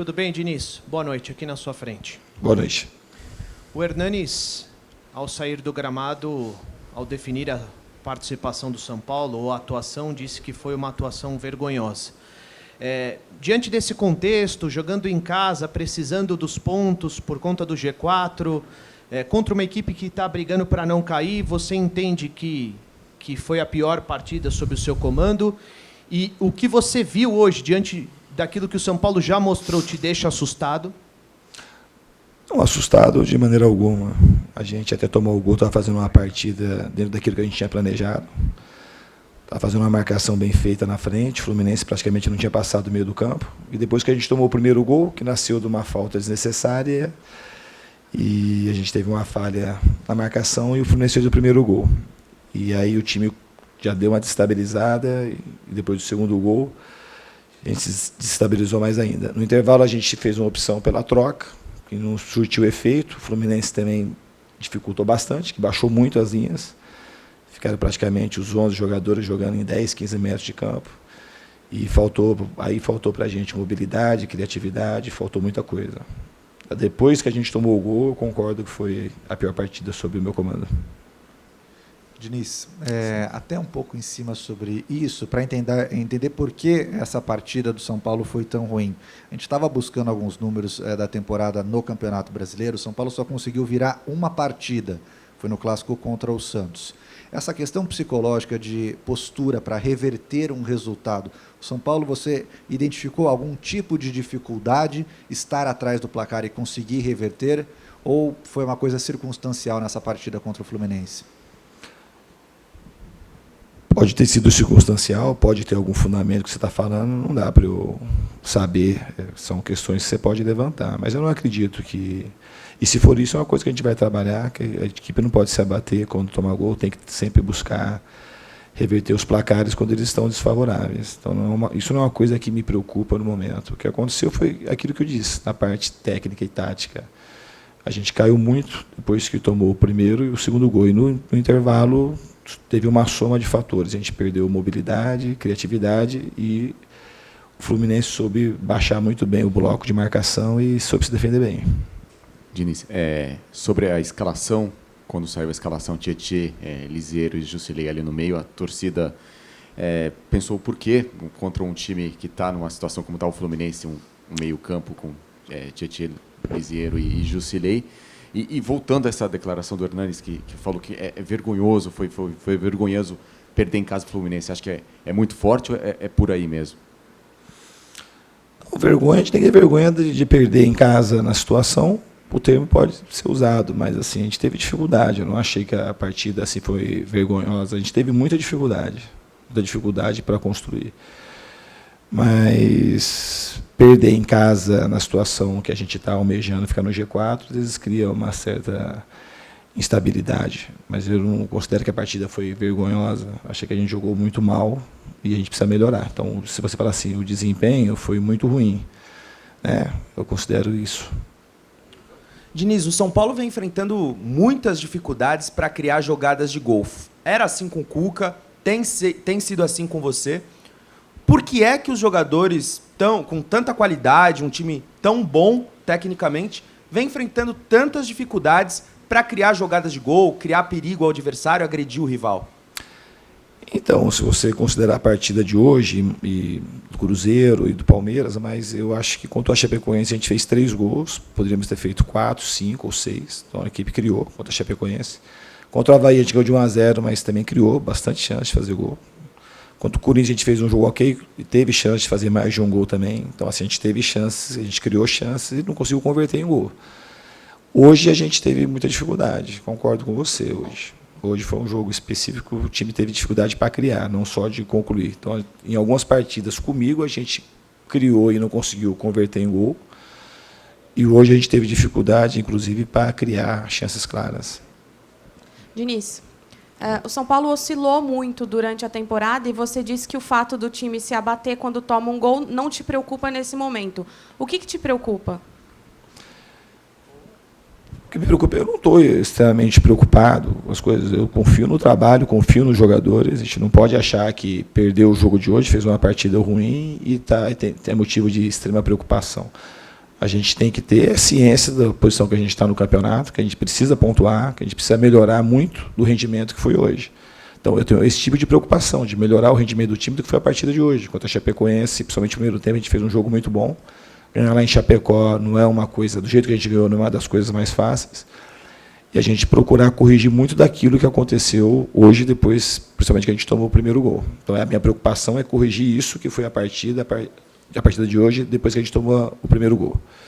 Tudo bem, Diniz? Boa noite, aqui na sua frente. Boa noite. O Hernanes, ao sair do gramado, ao definir a participação do São Paulo, ou a atuação, disse que foi uma atuação vergonhosa. Diante desse contexto, jogando em casa, precisando dos pontos por conta do G4, contra uma equipe que está brigando para não cair, você entende que foi a pior partida sob o seu comando? E o que você viu hoje, diante daquilo que o São Paulo já mostrou, te deixa assustado? Não, assustado de maneira alguma. A gente até tomou o gol, estava fazendo uma partida dentro daquilo que a gente tinha planejado. Estava fazendo uma marcação bem feita na frente, o Fluminense praticamente não tinha passado do meio do campo. E depois que a gente tomou o primeiro gol, que nasceu de uma falta desnecessária, e a gente teve uma falha na marcação e o Fluminense fez o primeiro gol. E aí o time já deu uma destabilizada, e depois do segundo gol, a gente se destabilizou mais ainda. No intervalo, a gente fez uma opção pela troca, que não surtiu efeito. O Fluminense também dificultou bastante, que baixou muito as linhas. Ficaram praticamente os 11 jogadores jogando em 10, 15 metros de campo. E faltou para a gente mobilidade, criatividade, faltou muita coisa. Depois que a gente tomou o gol, eu concordo que foi a pior partida sob o meu comando. Diniz, até um pouco em cima sobre isso, para entender por que essa partida do São Paulo foi tão ruim. A gente estava buscando alguns números da temporada no Campeonato Brasileiro. O São Paulo só conseguiu virar uma partida, foi no Clássico contra o Santos. Essa questão psicológica de postura para reverter um resultado, o São Paulo, você identificou algum tipo de dificuldade, estar atrás do placar e conseguir reverter, ou foi uma coisa circunstancial nessa partida contra o Fluminense? Pode ter sido circunstancial, pode ter algum fundamento que você está falando, não dá para eu saber, são questões que você pode levantar, mas eu não acredito que... E se for isso, é uma coisa que a gente vai trabalhar, que a equipe não pode se abater quando tomar gol, tem que sempre buscar reverter os placares quando eles estão desfavoráveis. Então, isso não é uma coisa que me preocupa no momento. O que aconteceu foi aquilo que eu disse, na parte técnica e tática. A gente caiu muito depois que tomou o primeiro e o segundo gol, e no intervalo teve uma soma de fatores. A gente perdeu mobilidade, criatividade e o Fluminense soube baixar muito bem o bloco de marcação e soube se defender bem. Diniz, sobre a escalação, quando saiu a escalação Tietê, Liseiro e Jusilei ali no meio, a torcida pensou por quê contra um time que está numa situação como está o Fluminense, um meio-campo com Tietê, Liseiro e Jusilei. E voltando a essa declaração do Hernanes, que falou que é vergonhoso, foi vergonhoso perder em casa o Fluminense, acho que é muito forte ou é por aí mesmo? Vergonha, a gente tem que ter vergonha de perder em casa na situação. O termo pode ser usado, mas assim, a gente teve dificuldade. Eu não achei que a partida assim foi vergonhosa. A gente teve muita dificuldade para construir. Mas perder em casa na situação que a gente está almejando, ficar no G4, às vezes cria uma certa instabilidade. Mas eu não considero que a partida foi vergonhosa. Achei que a gente jogou muito mal e a gente precisa melhorar. Então, se você falar assim, o desempenho foi muito ruim, eu considero isso. Diniz, o São Paulo vem enfrentando muitas dificuldades para criar jogadas de gol. Era assim com o Cuca, tem sido assim com você. Por que é que os jogadores com tanta qualidade, um time tão bom tecnicamente, vem enfrentando tantas dificuldades para criar jogadas de gol, criar perigo ao adversário, agredir o rival? Então, se você considerar a partida de hoje, e do Cruzeiro e do Palmeiras, mas eu acho que contra a Chapecoense a gente fez 3 gols, poderíamos ter feito 4, 5 ou 6, então a equipe criou contra a Chapecoense. Contra o Avaí a gente ganhou de 1-0, mas também criou bastante chance de fazer gol. Contra o Corinthians a gente fez um jogo ok e teve chance de fazer mais de um gol também, então assim, a gente teve chances, a gente criou chances e não conseguiu converter em gol. Hoje a gente teve muita dificuldade, concordo com você hoje. Hoje foi um jogo específico, o time teve dificuldade para criar, não só de concluir. Então, em algumas partidas comigo, a gente criou e não conseguiu converter em gol. E hoje a gente teve dificuldade, inclusive, para criar chances claras. Diniz, o São Paulo oscilou muito durante a temporada e você disse que o fato do time se abater quando toma um gol não te preocupa nesse momento. O que te preocupa? O que me preocupa, eu não estou extremamente preocupado com as coisas. Eu confio no trabalho, confio nos jogadores. A gente não pode achar que perdeu o jogo de hoje, fez uma partida ruim e tem motivo de extrema preocupação. A gente tem que ter ciência da posição que a gente está no campeonato, que a gente precisa pontuar, que a gente precisa melhorar muito do rendimento que foi hoje. Então, eu tenho esse tipo de preocupação, de melhorar o rendimento do time do que foi a partida de hoje. Contra a Chapecoense, principalmente no primeiro tempo, a gente fez um jogo muito bom. Ganhar lá em Chapecó não é uma coisa, do jeito que a gente ganhou, não é uma das coisas mais fáceis. E a gente procurar corrigir muito daquilo que aconteceu hoje, depois, principalmente que a gente tomou o primeiro gol. Então, a minha preocupação é corrigir isso, que foi a partida de hoje, depois que a gente tomou o primeiro gol.